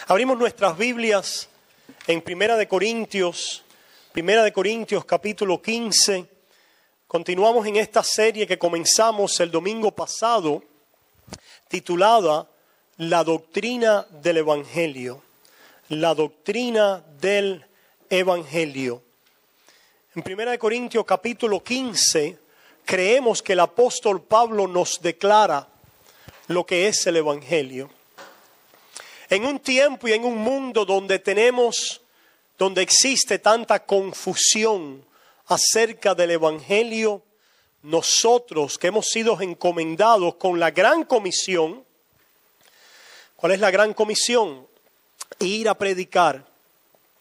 Abrimos nuestras Biblias en Primera de Corintios capítulo 15. Continuamos en esta serie que comenzamos el domingo pasado, titulada La doctrina del Evangelio. La doctrina del Evangelio. En Primera de Corintios capítulo 15, creemos que el apóstol Pablo nos declara lo que es el Evangelio. En un tiempo y en un mundo donde existe tanta confusión acerca del Evangelio, nosotros que hemos sido encomendados con la gran comisión. ¿Cuál es la gran comisión? Ir a predicar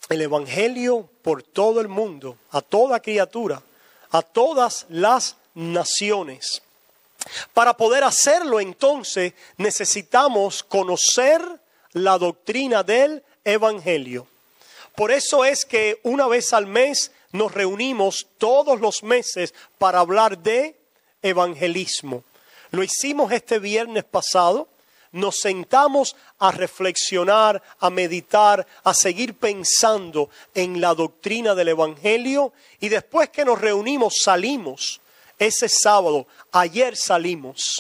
el Evangelio por todo el mundo, a toda criatura, a todas las naciones. Para poder hacerlo, entonces, necesitamos conocer la doctrina del Evangelio. Por eso es que una vez al mes nos reunimos todos los meses para hablar de evangelismo. Lo hicimos este viernes pasado. Nos sentamos a reflexionar, a meditar, a seguir pensando en la doctrina del Evangelio. Y después que nos reunimos, salimos ese sábado. Ayer salimos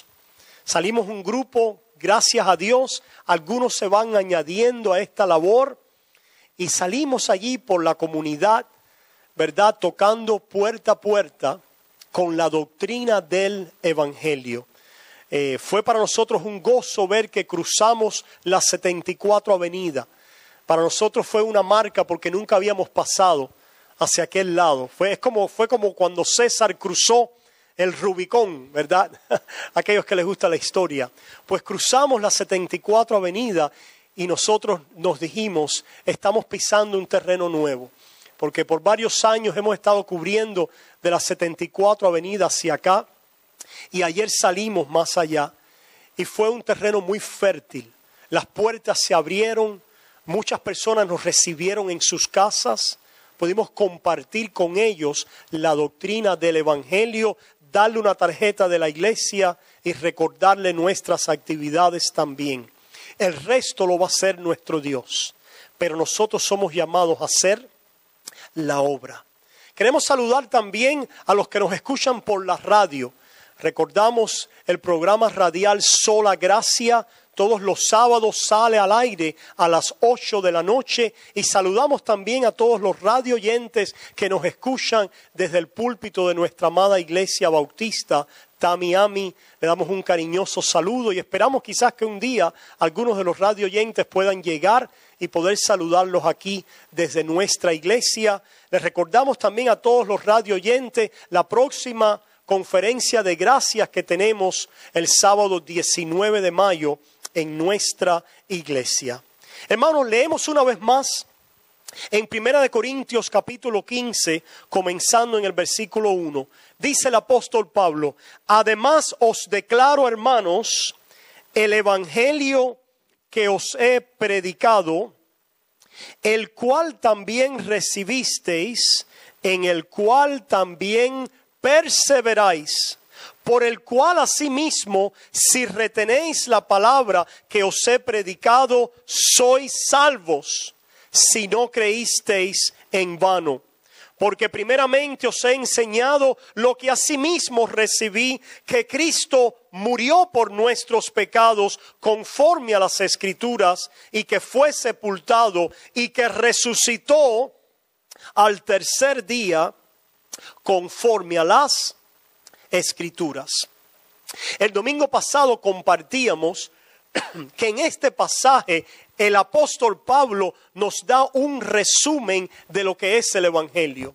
un grupo. Gracias a Dios, algunos se van añadiendo a esta labor y salimos allí por la comunidad, ¿verdad? Tocando puerta a puerta con la doctrina del Evangelio. Fue para nosotros un gozo ver que cruzamos la 74 Avenida. Para nosotros fue una marca porque nunca habíamos pasado hacia aquel lado. Fue como cuando César cruzó el Rubicón, ¿verdad? Aquellos que les gusta la historia. Pues cruzamos la 74 Avenida y nosotros nos dijimos, estamos pisando un terreno nuevo. Porque por varios años hemos estado cubriendo de la 74 Avenida hacia acá. Y ayer salimos más allá y fue un terreno muy fértil. Las puertas se abrieron, muchas personas nos recibieron en sus casas. Pudimos compartir con ellos la doctrina del Evangelio, darle una tarjeta de la iglesia y recordarle nuestras actividades también. El resto lo va a hacer nuestro Dios, pero nosotros somos llamados a hacer la obra. Queremos saludar también a los que nos escuchan por la radio. Recordamos el programa radial Sola Gracia. Todos los sábados sale al aire a las 8 de la noche y saludamos también a todos los radio oyentes que nos escuchan desde el púlpito de nuestra amada Iglesia Bautista, Tamiami. Le damos un cariñoso saludo y esperamos quizás que un día algunos de los radio oyentes puedan llegar y poder saludarlos aquí desde nuestra iglesia. Les recordamos también a todos los radio oyentes la próxima conferencia de gracias que tenemos el sábado 19 de mayo en nuestra iglesia. Hermanos, leemos una vez más en Primera de Corintios capítulo 15, comenzando en el versículo 1. Dice el apóstol Pablo: además os declaro, hermanos, el evangelio que os he predicado, el cual también recibisteis, en el cual también perseveráis, por el cual asimismo, si retenéis la palabra que os he predicado, sois salvos, si no creísteis en vano. Porque primeramente os he enseñado lo que asimismo recibí, que Cristo murió por nuestros pecados conforme a las Escrituras, y que fue sepultado y que resucitó al tercer día conforme a las Escrituras. El domingo pasado compartíamos que en este pasaje el apóstol Pablo nos da un resumen de lo que es el Evangelio.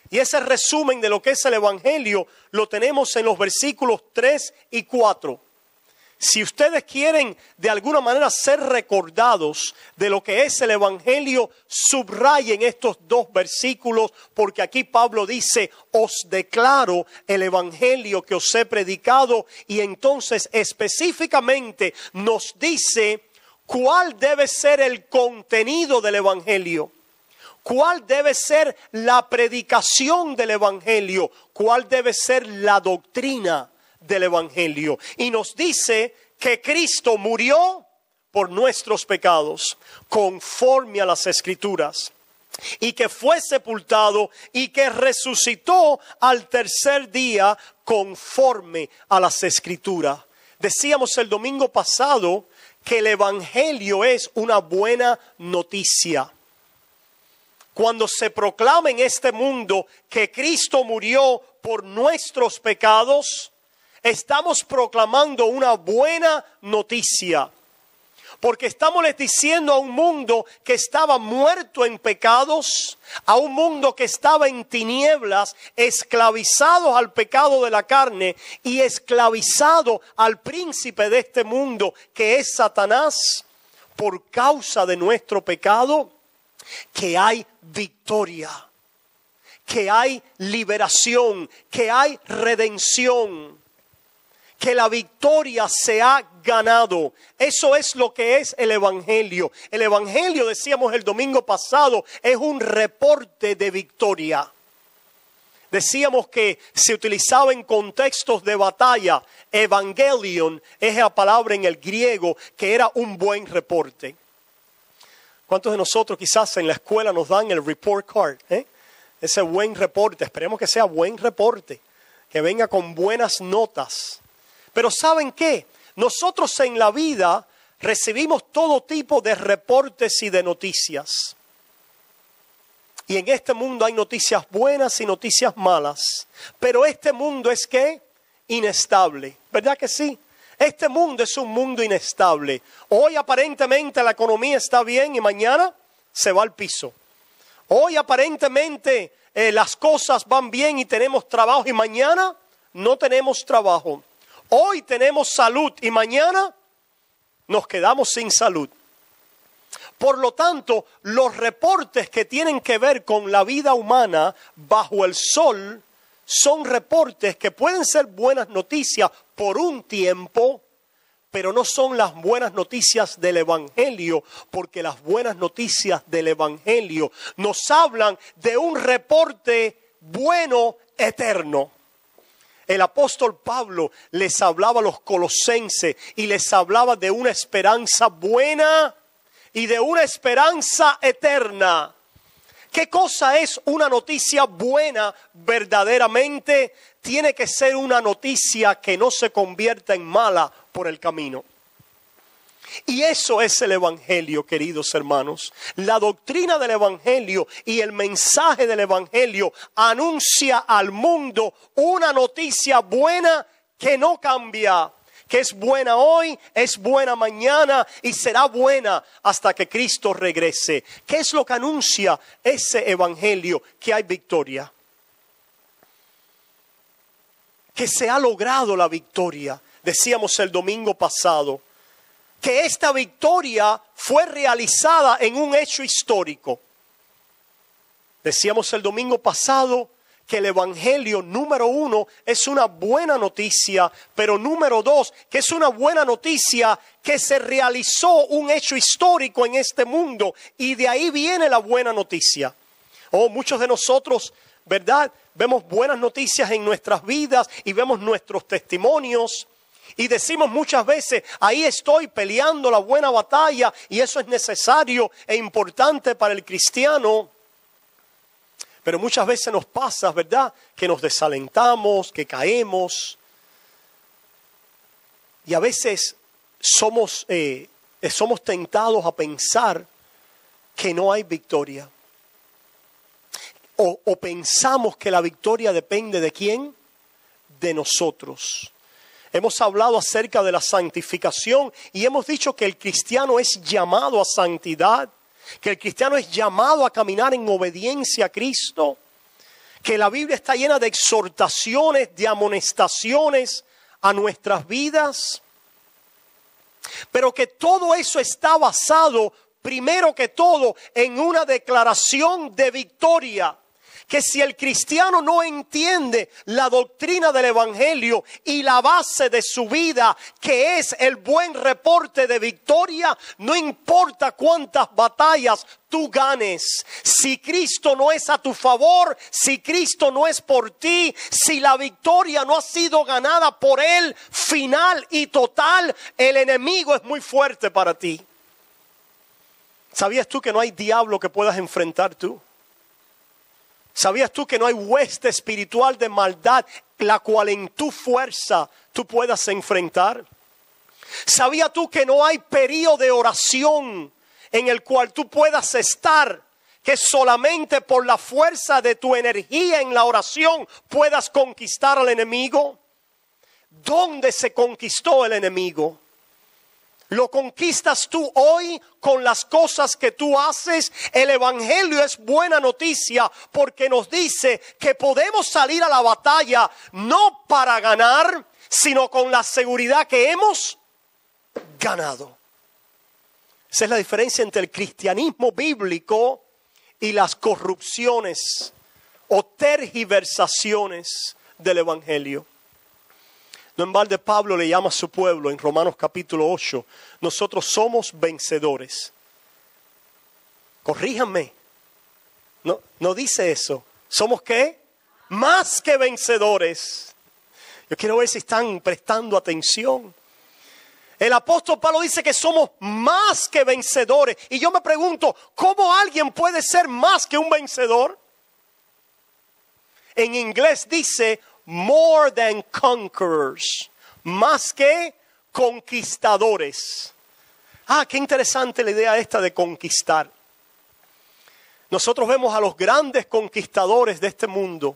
Y ese resumen de lo que es el Evangelio lo tenemos en los versículos 3 y 4. Si ustedes quieren de alguna manera ser recordados de lo que es el Evangelio, subrayen estos dos versículos, porque aquí Pablo dice: os declaro el Evangelio que os he predicado, y entonces específicamente nos dice cuál debe ser el contenido del Evangelio. ¿Cuál debe ser la predicación del Evangelio? ¿Cuál debe ser la doctrina del Evangelio? Y nos dice que Cristo murió por nuestros pecados, conforme a las Escrituras, y que fue sepultado y que resucitó al tercer día conforme a las Escrituras. Decíamos el domingo pasado que el Evangelio es una buena noticia. Cuando se proclama en este mundo que Cristo murió por nuestros pecados, estamos proclamando una buena noticia. Porque estamos diciendo a un mundo que estaba muerto en pecados, a un mundo que estaba en tinieblas, esclavizados al pecado de la carne y esclavizado al príncipe de este mundo que es Satanás, por causa de nuestro pecado, que hay victoria, que hay liberación, que hay redención, que la victoria se ha ganado. Eso es lo que es el Evangelio. El Evangelio, decíamos el domingo pasado, es un reporte de victoria. Decíamos que se utilizaba en contextos de batalla. Evangelion es la palabra en el griego que era un buen reporte. ¿Cuántos de nosotros quizás en la escuela nos dan el report card? Ese buen reporte, esperemos que sea buen reporte, que venga con buenas notas. Pero ¿saben qué? Nosotros en la vida recibimos todo tipo de reportes y de noticias. Y en este mundo hay noticias buenas y noticias malas. Pero este mundo es ¿qué? Inestable. ¿Verdad que sí? Este mundo es un mundo inestable. Hoy aparentemente la economía está bien y mañana se va al piso. Hoy aparentemente las cosas van bien y tenemos trabajo y mañana no tenemos trabajo. Hoy tenemos salud y mañana nos quedamos sin salud. Por lo tanto, los reportes que tienen que ver con la vida humana bajo el sol son reportes que pueden ser buenas noticias por un tiempo, pero no son las buenas noticias del Evangelio, porque las buenas noticias del Evangelio nos hablan de un reporte bueno eterno. El apóstol Pablo les hablaba a los colosenses y les hablaba de una esperanza buena y de una esperanza eterna. ¿Qué cosa es una noticia buena verdaderamente? Tiene que ser una noticia que no se convierta en mala por el camino. Y eso es el Evangelio, queridos hermanos. La doctrina del Evangelio y el mensaje del Evangelio anuncia al mundo una noticia buena que no cambia, que es buena hoy, es buena mañana y será buena hasta que Cristo regrese. ¿Qué es lo que anuncia ese Evangelio? Que hay victoria, que se ha logrado la victoria. Decíamos el domingo pasado que esta victoria fue realizada en un hecho histórico. Decíamos el domingo pasado que el Evangelio, número 1, es una buena noticia, pero número 2, que es una buena noticia que se realizó un hecho histórico en este mundo, y de ahí viene la buena noticia. Muchos de nosotros, ¿verdad?, vemos buenas noticias en nuestras vidas y vemos nuestros testimonios. Y decimos muchas veces, ahí estoy peleando la buena batalla y eso es necesario e importante para el cristiano. Pero muchas veces nos pasa, ¿verdad?, que nos desalentamos, que caemos. Y a veces somos tentados a pensar que no hay victoria. O pensamos que la victoria depende ¿de quién? De nosotros. Hemos hablado acerca de la santificación y hemos dicho que el cristiano es llamado a santidad, que el cristiano es llamado a caminar en obediencia a Cristo, que la Biblia está llena de exhortaciones, de amonestaciones a nuestras vidas, pero que todo eso está basado primero que todo en una declaración de victoria. que si el cristiano no entiende la doctrina del evangelio y la base de su vida, que es el buen reporte de victoria, no importa cuántas batallas tú ganes, si Cristo no es a tu favor, si Cristo no es por ti, si la victoria no ha sido ganada por Él, final y total, el enemigo es muy fuerte para ti. ¿Sabías tú que no hay diablo que puedas enfrentar tú? ¿Sabías tú que no hay hueste espiritual de maldad la cual en tu fuerza tú puedas enfrentar? ¿Sabías tú que no hay periodo de oración en el cual tú puedas estar, que solamente por la fuerza de tu energía en la oración puedas conquistar al enemigo? ¿Dónde se conquistó el enemigo? ¿Lo conquistas tú hoy con las cosas que tú haces? El evangelio es buena noticia porque nos dice que podemos salir a la batalla no para ganar, sino con la seguridad que hemos ganado. Esa es la diferencia entre el cristianismo bíblico y las corrupciones o tergiversaciones del evangelio. No en balde Pablo le llama a su pueblo en Romanos capítulo 8, nosotros somos vencedores. Corríjanme, no dice eso. ¿Somos qué? Más que vencedores. Yo quiero ver si están prestando atención. El apóstol Pablo dice que somos más que vencedores. Y yo me pregunto, ¿cómo alguien puede ser más que un vencedor? En inglés dice more than conquerors, más que conquistadores. Qué interesante la idea esta de conquistar. Nosotros vemos a los grandes conquistadores de este mundo.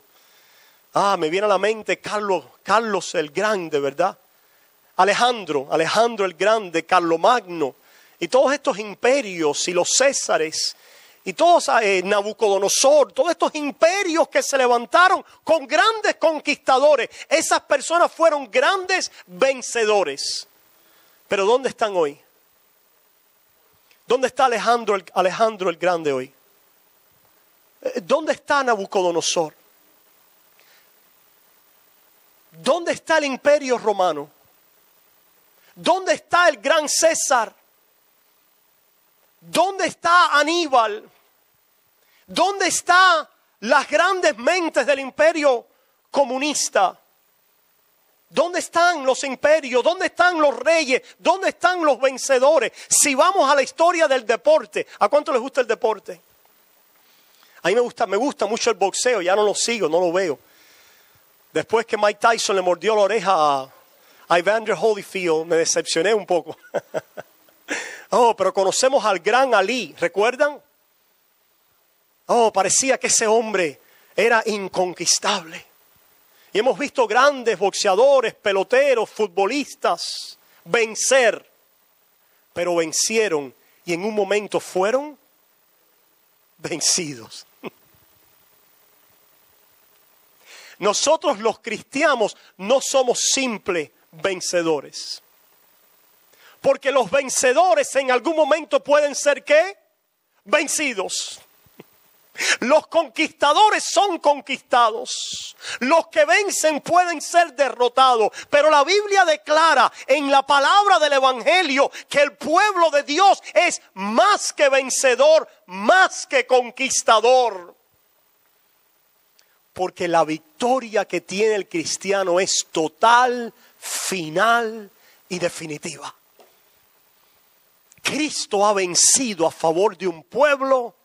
Me viene a la mente Carlos el Grande, ¿verdad? Alejandro el Grande, Carlomagno, y todos estos imperios y los Césares, y todos Nabucodonosor, todos estos imperios que se levantaron con grandes conquistadores. Esas personas fueron grandes vencedores. Pero ¿dónde están hoy? ¿Dónde está Alejandro el Grande hoy? ¿Dónde está Nabucodonosor? ¿Dónde está el imperio romano? ¿Dónde está el gran César? ¿Dónde está Aníbal? ¿Dónde están las grandes mentes del imperio comunista? ¿Dónde están los imperios? ¿Dónde están los reyes? ¿Dónde están los vencedores? Si vamos a la historia del deporte, ¿a cuánto les gusta el deporte? A mí me gusta mucho el boxeo, ya no lo sigo, no lo veo. Después que Mike Tyson le mordió la oreja a Evander Holyfield, me decepcioné un poco. Pero conocemos al gran Ali, ¿recuerdan? Parecía que ese hombre era inconquistable. Y hemos visto grandes boxeadores, peloteros, futbolistas vencer. Pero vencieron y en un momento fueron vencidos. Nosotros los cristianos no somos simples vencedores. Porque los vencedores en algún momento pueden ser ¿qué? Vencidos. Los conquistadores son conquistados. Los que vencen pueden ser derrotados. Pero la Biblia declara en la palabra del evangelio que el pueblo de Dios es más que vencedor, más que conquistador. Porque la victoria que tiene el cristiano es total, final y definitiva. Cristo ha vencido a favor de un pueblo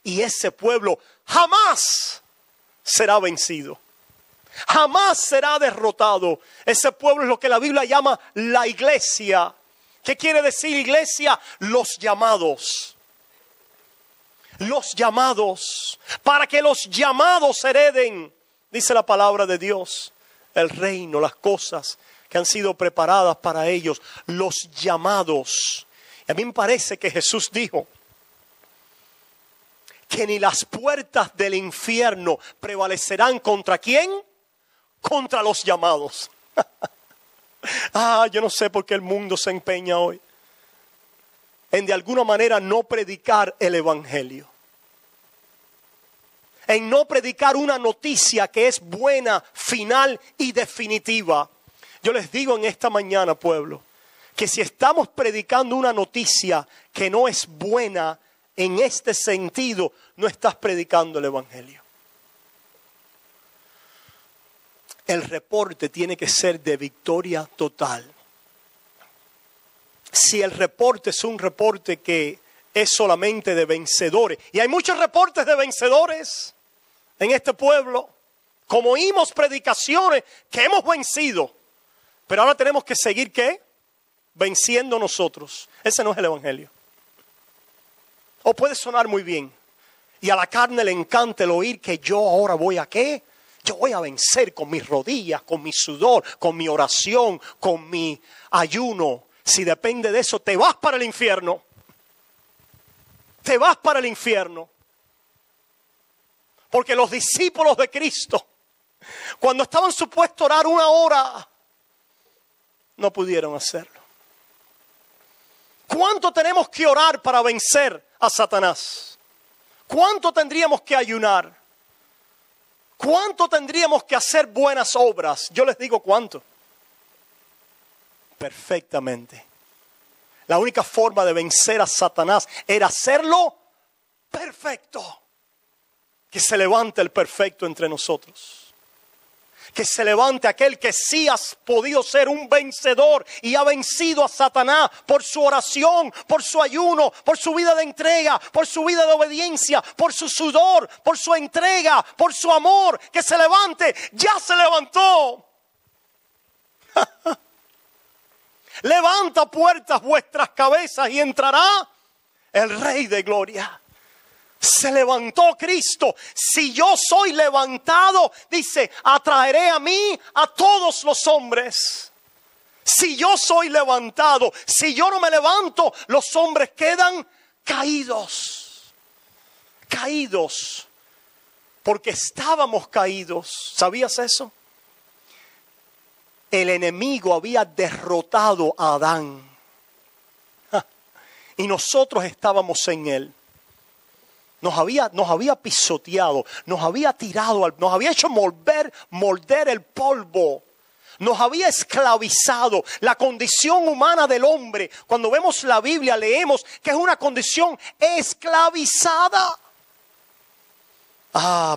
y ese pueblo jamás será vencido. Jamás será derrotado. Ese pueblo es lo que la Biblia llama la iglesia. ¿Qué quiere decir iglesia? Los llamados. Los llamados. Para que los llamados hereden, dice la palabra de Dios, el reino, las cosas que han sido preparadas para ellos. Los llamados. Y a mí me parece que Jesús dijo que ni las puertas del infierno prevalecerán ¿contra quién? Contra los llamados. Yo no sé por qué el mundo se empeña hoy en de alguna manera no predicar el evangelio. en no predicar una noticia que es buena, final y definitiva. Yo les digo en esta mañana, pueblo, que si estamos predicando una noticia que no es buena en este sentido, no estás predicando el evangelio. El reporte tiene que ser de victoria total. Si el reporte es un reporte que es solamente de vencedores, y hay muchos reportes de vencedores en este pueblo, como oímos predicaciones que hemos vencido, pero ahora tenemos que seguir ¿qué? Venciendo nosotros. Ese no es el evangelio. O puede sonar muy bien, y a la carne le encanta el oír que yo ahora voy a ¿qué? Yo voy a vencer con mis rodillas, con mi sudor, con mi oración, con mi ayuno. Si depende de eso, te vas para el infierno. Te vas para el infierno. Porque los discípulos de Cristo, cuando estaban supuestos a orar 1 hora, no pudieron hacerlo. ¿Cuánto tenemos que orar para vencer a Satanás? ¿Cuánto tendríamos que ayunar? ¿Cuánto tendríamos que hacer buenas obras? Yo les digo cuánto. Perfectamente. La única forma de vencer a Satanás era hacerlo perfecto. Que se levante el perfecto entre nosotros. Que se levante aquel que sí ha podido ser un vencedor y ha vencido a Satanás por su oración, por su ayuno, por su vida de entrega, por su vida de obediencia, por su sudor, por su entrega, por su amor. Que se levante, ya se levantó. Levanta puertas vuestras cabezas y entrará el Rey de Gloria. Se levantó Cristo. Si yo soy levantado, dice, atraeré a mí a todos los hombres. Si yo soy levantado, si yo no me levanto, los hombres quedan caídos. Caídos. Porque estábamos caídos. ¿Sabías eso? El enemigo había derrotado a Adán. Y nosotros estábamos en él. Nos había pisoteado, nos había tirado, nos había hecho morder el polvo. Nos había esclavizado. La condición humana del hombre, cuando vemos la Biblia, leemos que es una condición esclavizada.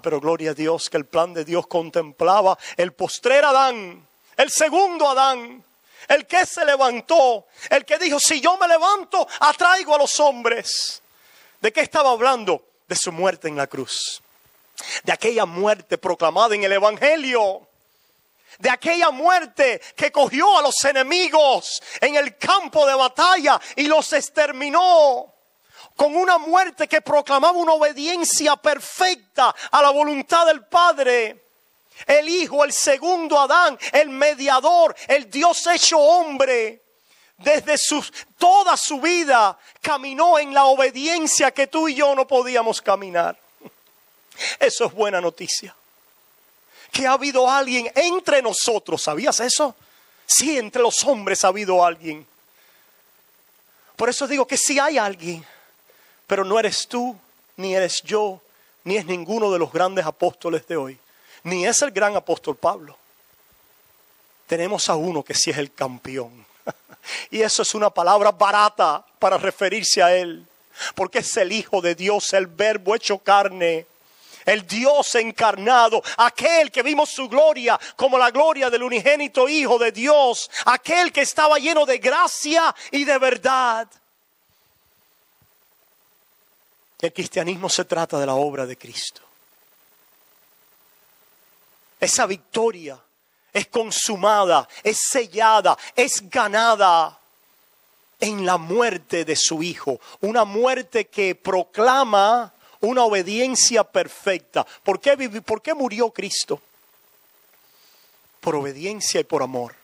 Pero gloria a Dios que el plan de Dios contemplaba el postrer Adán, el segundo Adán, el que se levantó, el que dijo, si yo me levanto, atraigo a los hombres. ¿De qué estaba hablando? De su muerte en la cruz. De aquella muerte proclamada en el evangelio. De aquella muerte que cogió a los enemigos en el campo de batalla y los exterminó. Con una muerte que proclamaba una obediencia perfecta a la voluntad del Padre. El Hijo, el segundo Adán, el mediador, el Dios hecho hombre. Desde toda su vida caminó en la obediencia que tú y yo no podíamos caminar. Eso es buena noticia. Que ha habido alguien entre nosotros. ¿Sabías eso? Sí, entre los hombres ha habido alguien. Por eso digo que sí hay alguien. Pero no eres tú, ni eres yo, ni es ninguno de los grandes apóstoles de hoy. Ni es el gran apóstol Pablo. Tenemos a uno que sí es el campeón. Y eso es una palabra barata para referirse a él. Porque es el Hijo de Dios, el Verbo hecho carne. El Dios encarnado, aquel que vimos su gloria como la gloria del unigénito Hijo de Dios. Aquel que estaba lleno de gracia y de verdad. El cristianismo se trata de la obra de Cristo. Esa victoria es consumada, es sellada, es ganada en la muerte de su Hijo. Una muerte que proclama una obediencia perfecta. ¿Por qué murió Cristo? Por obediencia y por amor.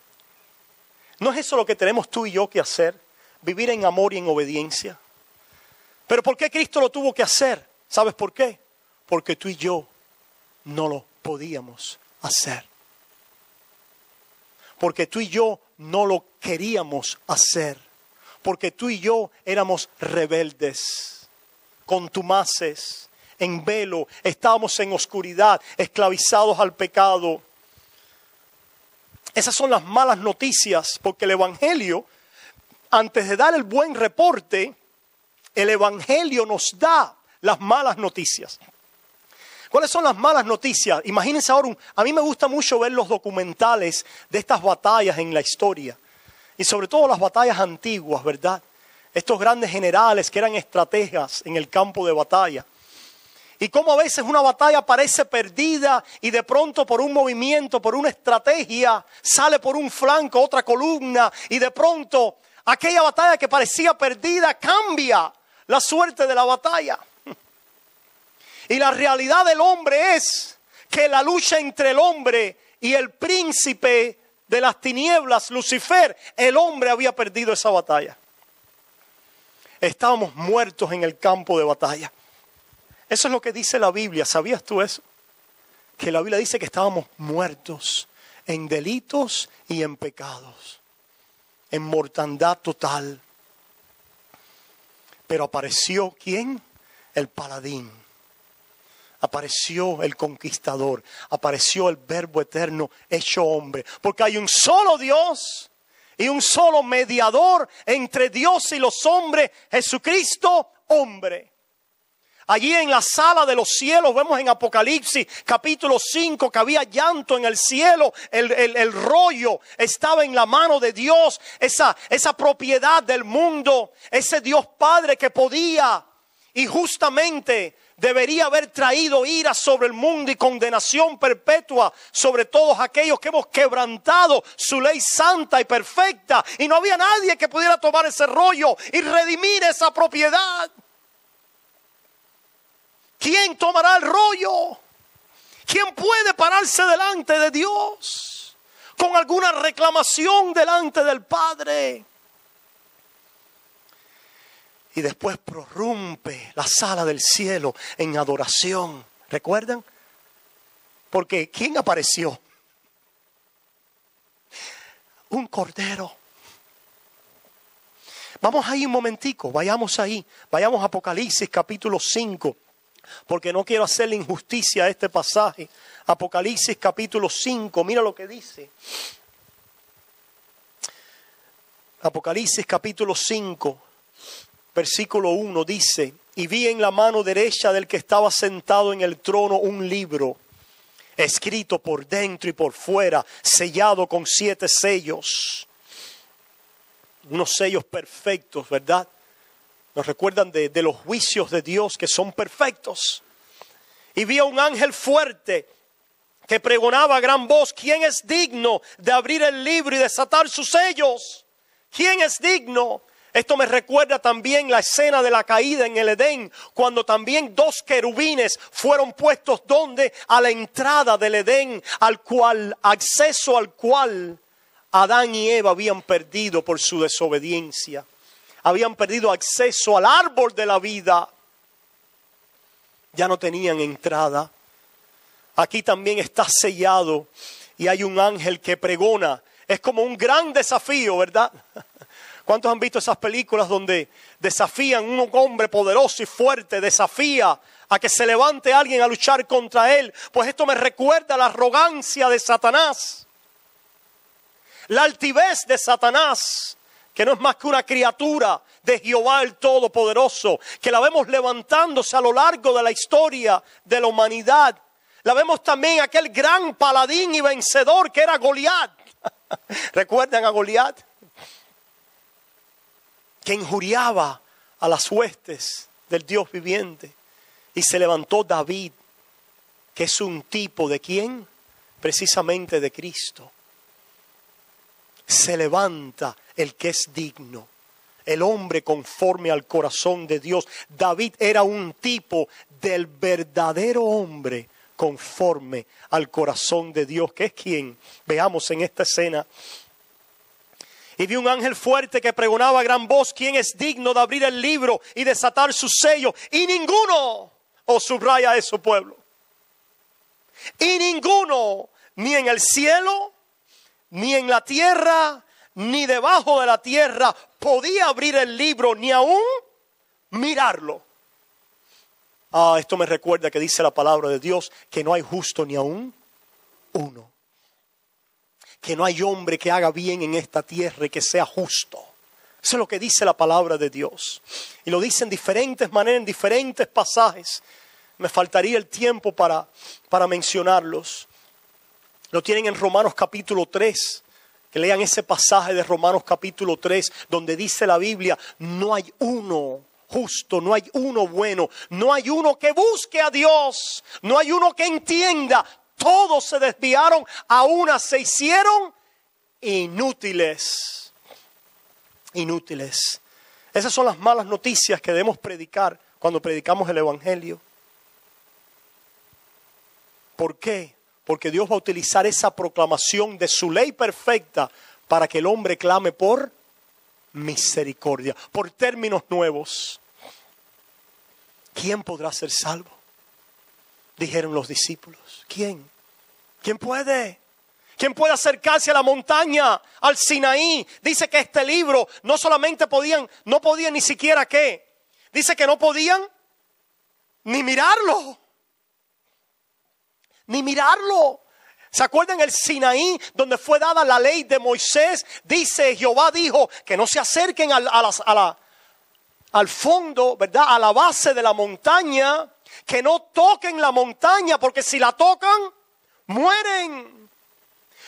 ¿No es eso lo que tenemos tú y yo que hacer? Vivir en amor y en obediencia. ¿Pero por qué Cristo lo tuvo que hacer? ¿Sabes por qué? Porque tú y yo no lo podíamos hacer. Porque tú y yo no lo queríamos hacer. Porque tú y yo éramos rebeldes, contumaces, en velo, estábamos en oscuridad, esclavizados al pecado. Esas son las malas noticias, porque el Evangelio, antes de dar el buen reporte, el Evangelio nos da las malas noticias. ¿Cuáles son las malas noticias? Imagínense ahora, a mí me gusta mucho ver los documentales de estas batallas en la historia. Y sobre todo las batallas antiguas, ¿verdad? Estos grandes generales que eran estrategas en el campo de batalla. Y cómo a veces una batalla parece perdida y de pronto por un movimiento, por una estrategia, sale por un flanco otra columna y de pronto aquella batalla que parecía perdida cambia la suerte de la batalla. Y la realidad del hombre es que la lucha entre el hombre y el príncipe de las tinieblas, Lucifer, el hombre había perdido esa batalla. Estábamos muertos en el campo de batalla. Eso es lo que dice la Biblia. ¿Sabías tú eso? Que la Biblia dice que estábamos muertos en delitos y en pecados, en mortandad total. Pero apareció ¿quién? El paladín. Apareció el conquistador. Apareció el Verbo eterno hecho hombre. Porque hay un solo Dios y un solo mediador entre Dios y los hombres, Jesucristo, hombre. Allí en la sala de los cielos vemos en Apocalipsis capítulo 5 que había llanto en el cielo. El rollo estaba en la mano de Dios. Esa propiedad del mundo. Ese Dios Padre que podía y justamente debería haber traído ira sobre el mundo y condenación perpetua sobre todos aquellos que hemos quebrantado su ley santa y perfecta. Y no había nadie que pudiera tomar ese rollo y redimir esa propiedad. ¿Quién tomará el rollo? ¿Quién puede pararse delante de Dios con alguna reclamación delante del Padre? Y después prorrumpe la sala del cielo en adoración. ¿Recuerdan? Porque ¿quién apareció? Un cordero. Vamos ahí un momentico, vayamos ahí. Vayamos a Apocalipsis capítulo 5. Porque no quiero hacerle injusticia a este pasaje. Apocalipsis capítulo 5, mira lo que dice. Apocalipsis capítulo 5, versículo 1 dice: y vi en la mano derecha del que estaba sentado en el trono un libro, escrito por dentro y por fuera, sellado con 7 sellos. Unos sellos perfectos, ¿verdad? Nos recuerdan de los juicios de Dios que son perfectos. Y vi a un ángel fuerte que pregonaba a gran voz: ¿quién es digno de abrir el libro y desatar sus sellos? ¿Quién es digno? Esto me recuerda también la escena de la caída en el Edén, cuando también 2 querubines fueron puestos donde a la entrada del Edén, acceso al cual Adán y Eva habían perdido por su desobediencia. Habían perdido acceso al árbol de la vida. Ya no tenían entrada. Aquí también está sellado y hay un ángel que pregona. Es como un gran desafío, ¿verdad? ¿Cuántos han visto esas películas donde desafían un hombre poderoso y fuerte, desafía a que se levante alguien a luchar contra él? Pues esto me recuerda a la arrogancia de Satanás, la altivez de Satanás, que no es más que una criatura de Jehová el Todopoderoso, que la vemos levantándose a lo largo de la historia de la humanidad. La vemos también aquel gran paladín y vencedor que era Goliat. ¿Recuerdan a Goliat? Que injuriaba a las huestes del Dios viviente. Y se levantó David, que es un tipo de ¿quién? Precisamente de Cristo. Se levanta el que es digno, el hombre conforme al corazón de Dios. David era un tipo del verdadero hombre conforme al corazón de Dios, que es quien veamos en esta escena. Y vi un ángel fuerte que pregonaba a gran voz: ¿quién es digno de abrir el libro y desatar sus sellos? Y ninguno, subraya eso, pueblo, y ninguno, ni en el cielo, ni en la tierra, ni debajo de la tierra, podía abrir el libro, ni aún mirarlo. Esto me recuerda que dice la palabra de Dios que no hay justo ni aún uno. Que no hay hombre que haga bien en esta tierra y que sea justo. Eso es lo que dice la palabra de Dios. Y lo dice en diferentes maneras, en diferentes pasajes. Me faltaría el tiempo para mencionarlos. Lo tienen en Romanos capítulo 3. Que lean ese pasaje de Romanos capítulo 3, donde dice la Biblia, no hay uno justo, no hay uno bueno, no hay uno que busque a Dios, no hay uno que entienda. Todos se desviaron, a una se hicieron inútiles. Inútiles. Esas son las malas noticias que debemos predicar cuando predicamos el Evangelio. ¿Por qué? Porque Dios va a utilizar esa proclamación de su ley perfecta para que el hombre clame por misericordia, por términos nuevos. ¿Quién podrá ser salvo? Dijeron los discípulos. ¿Quién? ¿Quién puede? ¿Quién puede acercarse a la montaña, al Sinaí? Dice que este libro no solamente no podían ni siquiera ¿qué? Dice que no podían ni mirarlo. Ni mirarlo. ¿Se acuerdan el Sinaí donde fue dada la ley de Moisés? Dice, Jehová dijo que no se acerquen al fondo, ¿verdad? A la base de la montaña, que no toquen la montaña porque si la tocan, mueren.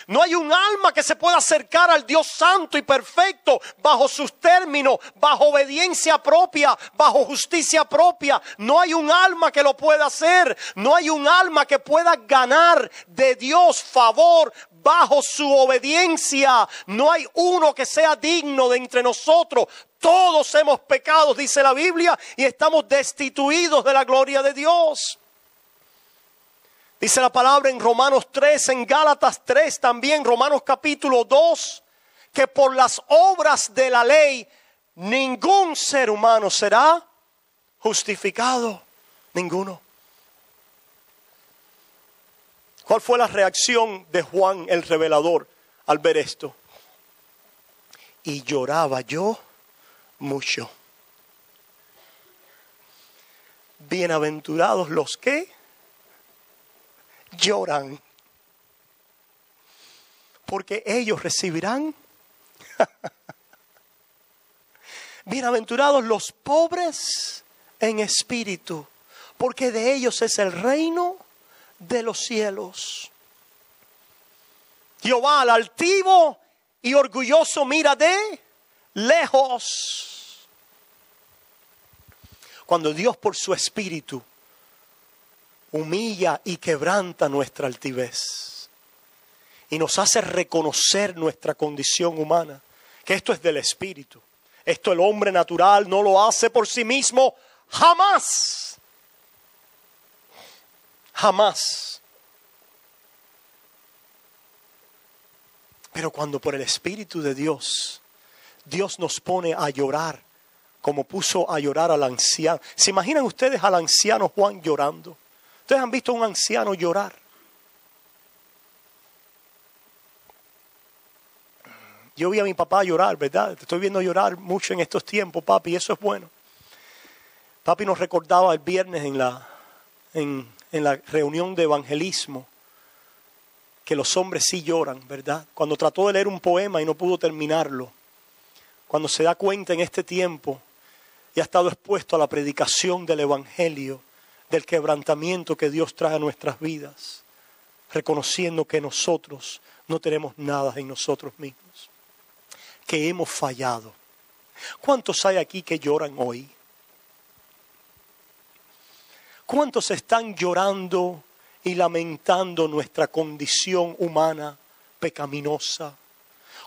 No hay un alma que se pueda acercar al Dios santo y perfecto bajo sus términos, bajo obediencia propia, bajo justicia propia. No hay un alma que lo pueda hacer. No hay un alma que pueda ganar de Dios favor bajo su obediencia. No hay uno que sea digno de entre nosotros. Todos hemos pecado, dice la Biblia, y estamos destituidos de la gloria de Dios. Dice la palabra en Romanos 3, en Gálatas 3 también, Romanos capítulo 2, que por las obras de la ley ningún ser humano será justificado. Ninguno. ¿Cuál fue la reacción de Juan el revelador al ver esto? Y lloraba yo mucho. Bienaventurados los que lloran, porque ellos recibirán. Bienaventurados los pobres en espíritu, porque de ellos es el reino de los cielos. Jehová al altivo y orgulloso mira de lejos. Cuando Dios por su espíritu humilla y quebranta nuestra altivez y nos hace reconocer nuestra condición humana, que esto es del espíritu. Esto el hombre natural no lo hace por sí mismo jamás. Jamás. Pero cuando por el Espíritu de Dios, Dios nos pone a llorar, como puso a llorar al anciano. ¿Se imaginan ustedes al anciano Juan llorando? ¿Ustedes han visto a un anciano llorar? Yo vi a mi papá llorar, ¿verdad? Te estoy viendo llorar mucho en estos tiempos, papi, y eso es bueno. Papi nos recordaba el viernes en la reunión de evangelismo que los hombres sí lloran, ¿verdad? Cuando trató de leer un poema y no pudo terminarlo. Cuando se da cuenta en este tiempo y ha estado expuesto a la predicación del evangelio, del quebrantamiento que Dios trae a nuestras vidas, reconociendo que nosotros no tenemos nada en nosotros mismos, que hemos fallado. ¿Cuántos hay aquí que lloran hoy? ¿Cuántos están llorando y lamentando nuestra condición humana pecaminosa?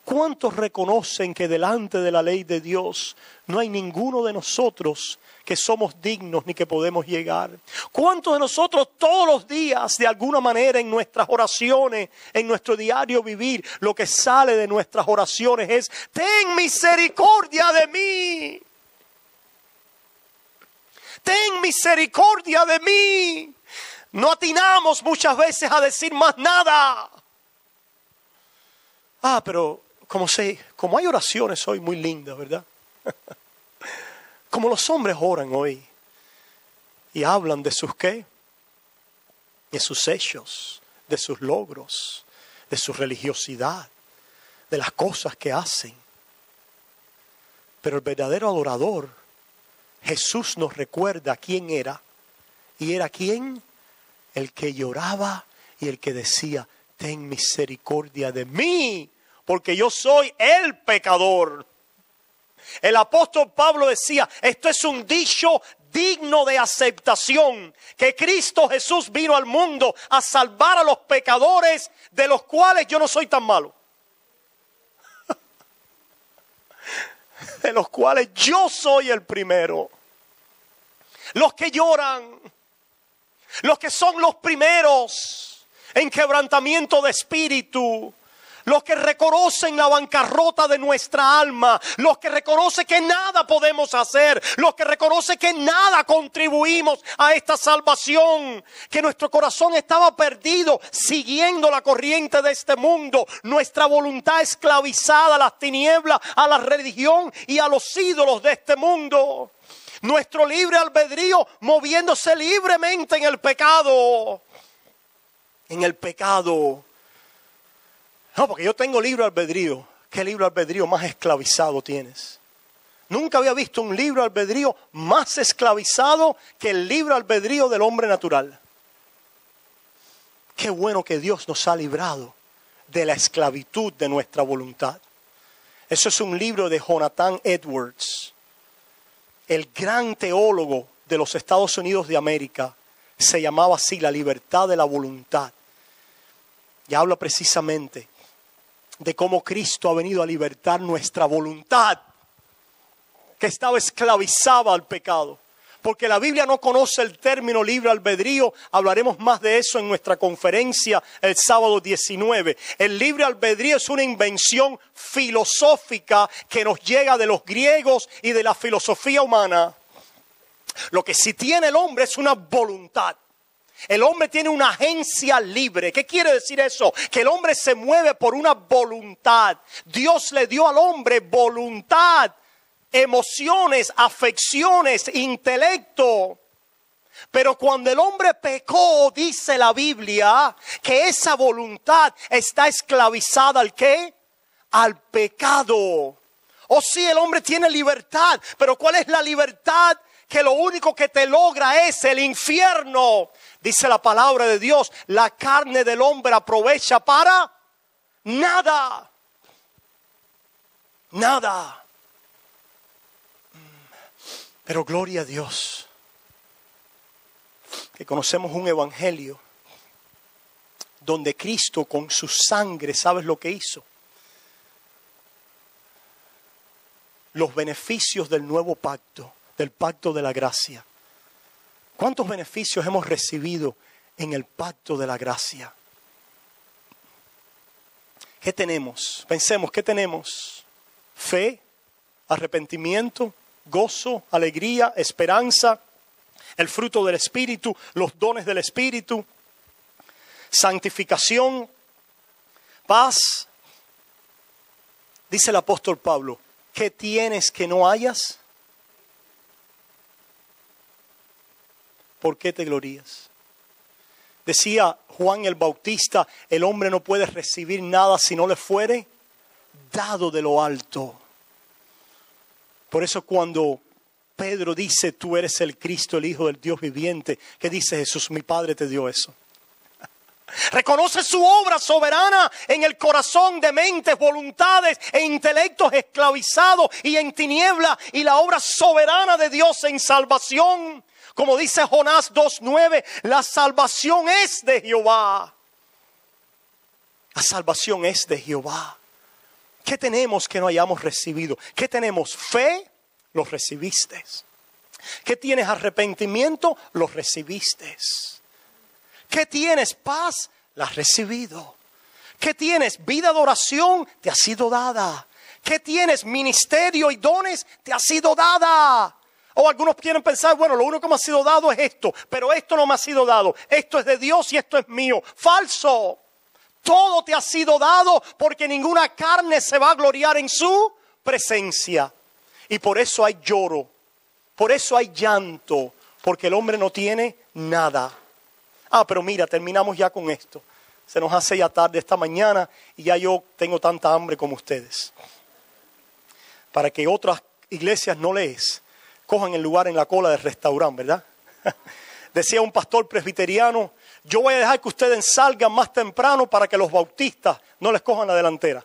¿Cuántos reconocen que delante de la ley de Dios no hay ninguno de nosotros que somos dignos ni que podemos llegar? ¿Cuántos de nosotros todos los días, de alguna manera, en nuestras oraciones, en nuestro diario vivir, lo que sale de nuestras oraciones es: ten misericordia de mí, ten misericordia de mí? No atinamos muchas veces a decir más nada. Pero como hay oraciones hoy muy lindas, ¿verdad? Como los hombres oran hoy. y hablan de sus ¿qué? De sus hechos, de sus logros, de su religiosidad, de las cosas que hacen. Pero el verdadero adorador, Jesús nos recuerda quién era. ¿Y era quién? El que lloraba y el que decía, ten misericordia de mí, porque yo soy el pecador. El apóstol Pablo decía, esto es un dicho digno de aceptación, que Cristo Jesús vino al mundo a salvar a los pecadores, de los cuales yo no soy tan malo. De los cuales yo soy el primero. Los que lloran, los que son los primeros en quebrantamiento de espíritu, los que reconocen la bancarrota de nuestra alma, los que reconocen que nada podemos hacer, los que reconocen que nada contribuimos a esta salvación, que nuestro corazón estaba perdido siguiendo la corriente de este mundo, nuestra voluntad esclavizada a las tinieblas, a la religión y a los ídolos de este mundo, nuestro libre albedrío moviéndose libremente en el pecado. En el pecado. No, porque yo tengo libre albedrío. ¿Qué libre albedrío más esclavizado tienes? Nunca había visto un libre albedrío más esclavizado que el libre albedrío del hombre natural. Qué bueno que Dios nos ha librado de la esclavitud de nuestra voluntad. Eso es un libro de Jonathan Edwards, el gran teólogo de los Estados Unidos de América. Se llamaba así, La libertad de la voluntad. Y habla precisamente de cómo Cristo ha venido a libertar nuestra voluntad, que estaba esclavizada al pecado. Porque la Biblia no conoce el término libre albedrío. Hablaremos más de eso en nuestra conferencia el sábado 19. El libre albedrío es una invención filosófica que nos llega de los griegos y de la filosofía humana. Lo que sí tiene el hombre es una voluntad. El hombre tiene una agencia libre. ¿Qué quiere decir eso? Que el hombre se mueve por una voluntad. Dios le dio al hombre voluntad, emociones, afecciones, intelecto. Pero cuando el hombre pecó, dice la Biblia, que esa voluntad está esclavizada ¿al qué? Al pecado. O sí, el hombre tiene libertad, pero ¿cuál es la libertad? Que lo único que te logra es el infierno. Dice la palabra de Dios, la carne del hombre aprovecha para nada. Nada. Pero gloria a Dios, que conocemos un evangelio donde Cristo con su sangre, ¿sabes lo que hizo? Los beneficios del nuevo pacto, del pacto de la gracia. ¿Cuántos beneficios hemos recibido en el pacto de la gracia? ¿Qué tenemos? Pensemos, ¿qué tenemos? Fe, arrepentimiento, gozo, alegría, esperanza, el fruto del Espíritu, los dones del Espíritu, santificación, paz. Dice el apóstol Pablo, ¿qué tienes que no hayas? ¿Por qué te glorías? Decía Juan el Bautista, el hombre no puede recibir nada si no le fuere dado de lo alto. Por eso cuando Pedro dice, tú eres el Cristo, el Hijo del Dios viviente, ¿qué dice Jesús? Mi Padre te dio eso. Reconoce su obra soberana en el corazón de mentes, voluntades e intelectos esclavizados y en tiniebla, y la obra soberana de Dios en salvación. Como dice Jonás 2:9, la salvación es de Jehová. La salvación es de Jehová. ¿Qué tenemos que no hayamos recibido? ¿Qué tenemos? Fe, lo recibiste. ¿Qué tienes? Arrepentimiento, lo recibiste. ¿Qué tienes? Paz, la has recibido. ¿Qué tienes? Vida de oración, te ha sido dada. ¿Qué tienes? Ministerio y dones, te ha sido dada. O algunos quieren pensar, bueno, lo único que me ha sido dado es esto, pero esto no me ha sido dado. Esto es de Dios y esto es mío. Falso. Todo te ha sido dado porque ninguna carne se va a gloriar en su presencia. Y por eso hay lloro, por eso hay llanto, porque el hombre no tiene nada. Pero mira, terminamos ya con esto. Se nos hace ya tarde esta mañana y ya yo tengo tanta hambre como ustedes. Para que otras iglesias no les cojan el lugar en la cola del restaurante, ¿verdad? Decía un pastor presbiteriano: yo voy a dejar que ustedes salgan más temprano para que los bautistas no les cojan la delantera.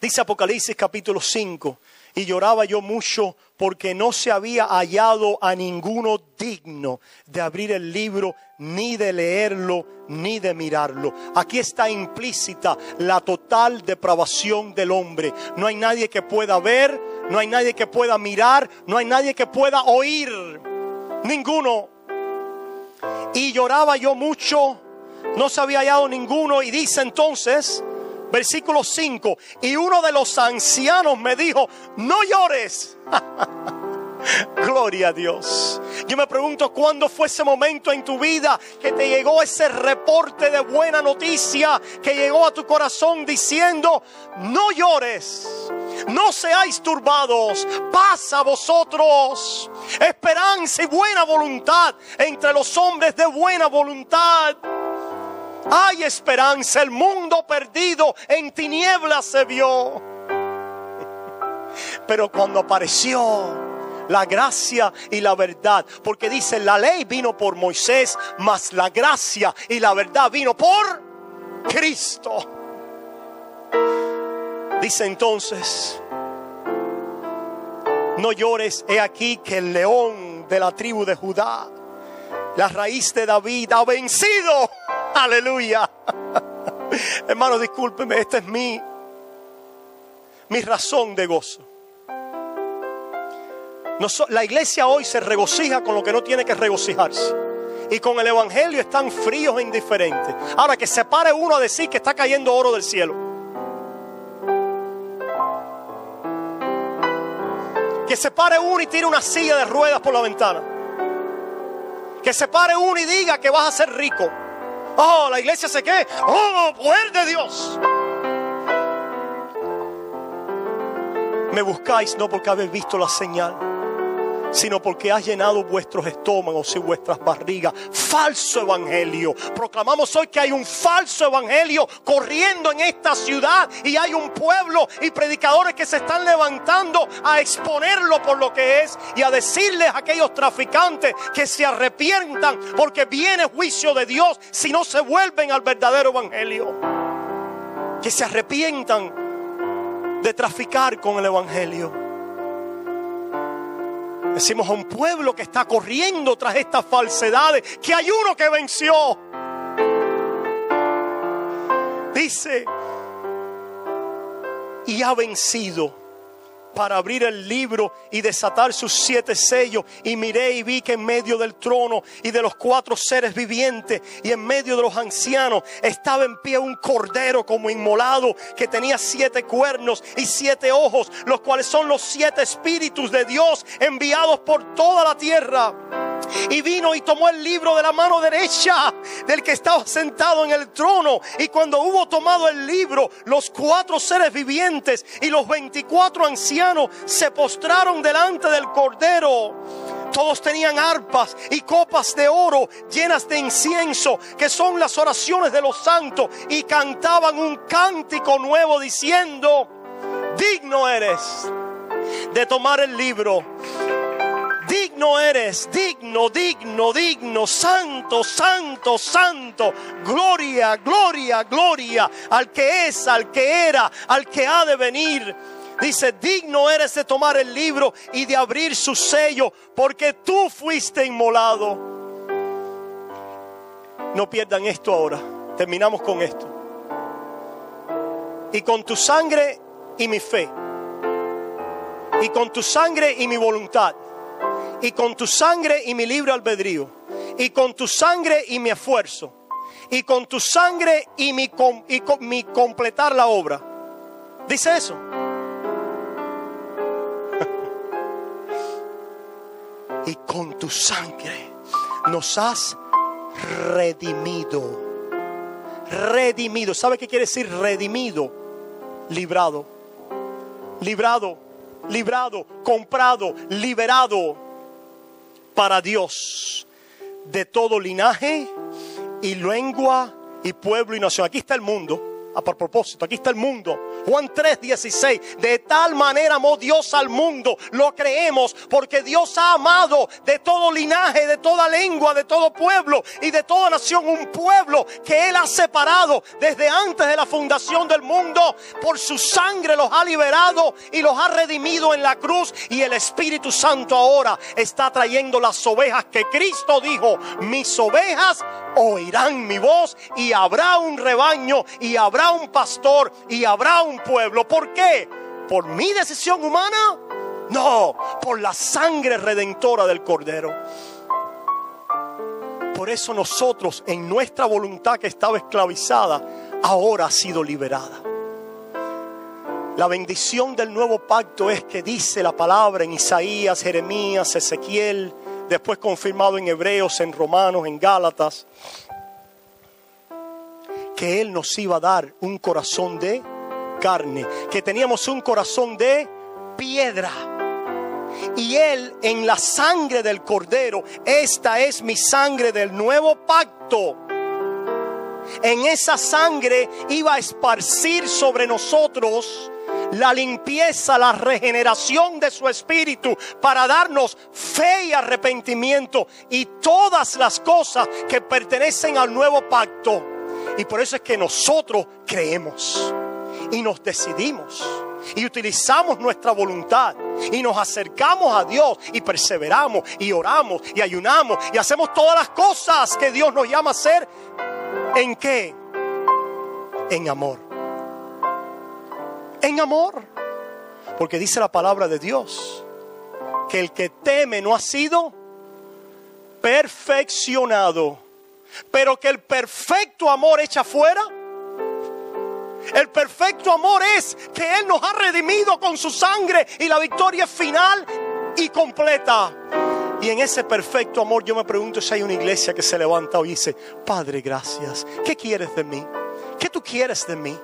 Dice Apocalipsis capítulo 5: y lloraba yo mucho porque no se había hallado a ninguno digno de abrir el libro, ni de leerlo, ni de mirarlo. Aquí está implícita la total depravación del hombre. No hay nadie que pueda ver, no hay nadie que pueda mirar, no hay nadie que pueda oír. Ninguno. Y lloraba yo mucho, no se había hallado ninguno. Y dice entonces, versículo 5: y uno de los ancianos me dijo: no llores. Gloria a Dios. Yo me pregunto, ¿cuándo fue ese momento en tu vida que te llegó ese reporte de buena noticia, que llegó a tu corazón diciendo: no llores, no seáis turbados, paz a vosotros, esperanza y buena voluntad entre los hombres de buena voluntad? Hay esperanza, el mundo perdido en tinieblas se vio. Pero cuando apareció la gracia y la verdad, porque dice: la ley vino por Moisés, mas la gracia y la verdad vino por Cristo. Dice entonces: no llores, he aquí que el león de la tribu de Judá, la raíz de David, ha vencido. Aleluya. Hermanos, discúlpeme, esta es mi razón de gozo. La iglesia hoy se regocija con lo que no tiene que regocijarse, y con el evangelio están fríos e indiferentes. Ahora, que se pare uno a decir que está cayendo oro del cielo, que se pare uno y tire una silla de ruedas por la ventana, que se pare uno y diga que vas a ser rico. La iglesia se qué. Poder de Dios. Me buscáis no porque habéis visto la señal, sino porque has llenado vuestros estómagos y vuestras barrigas. Falso evangelio. Proclamamos hoy que hay un falso evangelio corriendo en esta ciudad, y hay un pueblo y predicadores que se están levantando a exponerlo por lo que es, y a decirles a aquellos traficantes que se arrepientan, porque viene juicio de Dios si no se vuelven al verdadero evangelio. Que se arrepientan de traficar con el evangelio. Decimos a un pueblo que está corriendo tras estas falsedades que hay uno que venció. Dice: y ha vencido para abrir el libro y desatar sus 7 sellos. Y miré y vi que en medio del trono y de los 4 seres vivientes y en medio de los ancianos estaba en pie un cordero como inmolado, que tenía 7 cuernos y 7 ojos, los cuales son los 7 espíritus de Dios enviados por toda la tierra. Y vino y tomó el libro de la mano derecha del que estaba sentado en el trono. Y cuando hubo tomado el libro, los 4 seres vivientes y los 24 ancianos se postraron delante del cordero. Todos tenían arpas y copas de oro llenas de incienso, que son las oraciones de los santos, y cantaban un cántico nuevo diciendo: digno eres de tomar el libro. Digno eres, digno, santo, santo, santo. Gloria, gloria, gloria al que es, al que era, al que ha de venir. Dice: digno eres de tomar el libro y de abrir su sello, porque tú fuiste inmolado. No pierdan esto ahora. Terminamos con esto. Y con tu sangre y mi fe, y con tu sangre y mi voluntad, y con tu sangre y mi libre albedrío, y con tu sangre y mi esfuerzo, y con tu sangre y mi completar la obra. Dice eso. Y con tu sangre nos has redimido. Redimido. ¿Sabe qué quiere decir redimido? Librado. Librado. librado, comprado, liberado para Dios de todo linaje y lengua y pueblo y nación. Aquí está el mundo. A propósito, aquí está el mundo. Juan 3:16. De tal manera amó Dios al mundo. Lo creemos porque Dios ha amado de todo linaje, de toda lengua, de todo pueblo y de toda nación. Un pueblo que Él ha separado desde antes de la fundación del mundo. Por su sangre los ha liberado y los ha redimido en la cruz. Y el Espíritu Santo ahora está trayendo las ovejas que Cristo dijo: mis ovejas oirán mi voz, y habrá un rebaño y habrá un pastor y habrá un pueblo. ¿Por qué? ¿Por mi decisión humana? No, por la sangre redentora del Cordero. Por eso nosotros, en nuestra voluntad que estaba esclavizada, ahora ha sido liberada. La bendición del nuevo pacto es que dice la palabra en Isaías, Jeremías, Ezequiel, después confirmado en Hebreos, en Romanos, en Gálatas, que Él nos iba a dar un corazón de carne, que teníamos un corazón de piedra. Y Él, en la sangre del Cordero, esta es mi sangre del nuevo pacto. En esa sangre iba a esparcir sobre nosotros la limpieza, la regeneración de su espíritu, para darnos fe y arrepentimiento y todas las cosas que pertenecen al nuevo pacto. Y por eso es que nosotros creemos y nos decidimos y utilizamos nuestra voluntad y nos acercamos a Dios y perseveramos y oramos y ayunamos y hacemos todas las cosas que Dios nos llama a hacer. ¿En qué? En amor. En amor. Porque dice la palabra de Dios que el que teme no ha sido perfeccionado, pero que el perfecto amor echa fuera. El perfecto amor es que Él nos ha redimido con su sangre y la victoria es final y completa. Y en ese perfecto amor yo me pregunto si hay una iglesia que se levanta hoy y dice: Padre, gracias. ¿Qué quieres de mí? ¿Qué tú quieres de mí?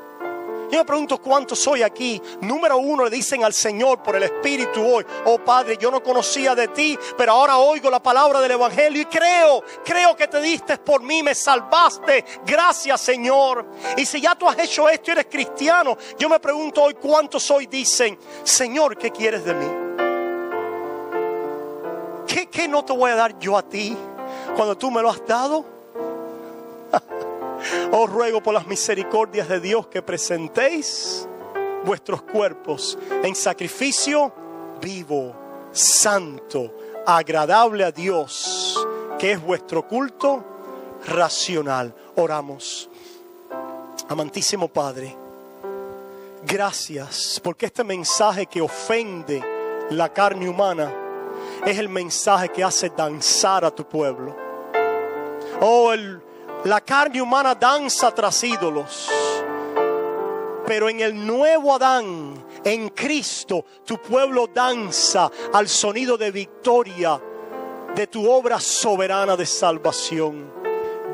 Yo me pregunto cuántos hoy aquí, número uno, le dicen al Señor por el Espíritu hoy: oh Padre, yo no conocía de ti, pero ahora oigo la palabra del Evangelio y creo que te diste por mí, me salvaste, gracias Señor. Y si ya tú has hecho esto y eres cristiano, yo me pregunto hoy cuántos hoy dicen: Señor, ¿qué quieres de mí? ¿Qué no te voy a dar yo a ti cuando tú me lo has dado? Os ruego por las misericordias de Dios que presentéis vuestros cuerpos en sacrificio vivo, santo, agradable a Dios, que es vuestro culto racional. Oramos. Amantísimo Padre, gracias porque este mensaje que ofende la carne humana es el mensaje que hace danzar a tu pueblo. Oh, la carne humana danza tras ídolos, pero en el nuevo Adán, en Cristo, tu pueblo danza al sonido de victoria de tu obra soberana de salvación.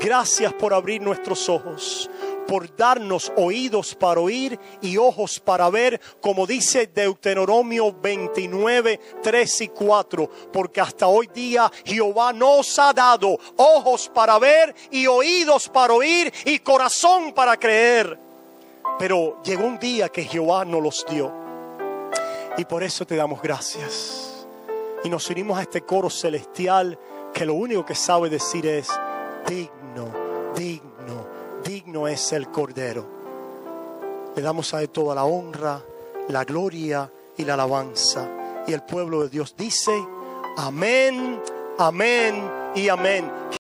Gracias por abrir nuestros ojos, por darnos oídos para oír y ojos para ver, como dice Deuteronomio 29, 3 y 4. Porque hasta hoy día Jehová nos ha dado ojos para ver y oídos para oír y corazón para creer. Pero llegó un día que Jehová nos los dio. Y por eso te damos gracias. Y nos unimos a este coro celestial que lo único que sabe decir es: digno, digno, digno es el Cordero. Le damos a Él toda la honra, la gloria y la alabanza. Y el pueblo de Dios dice: amén, amén y amén.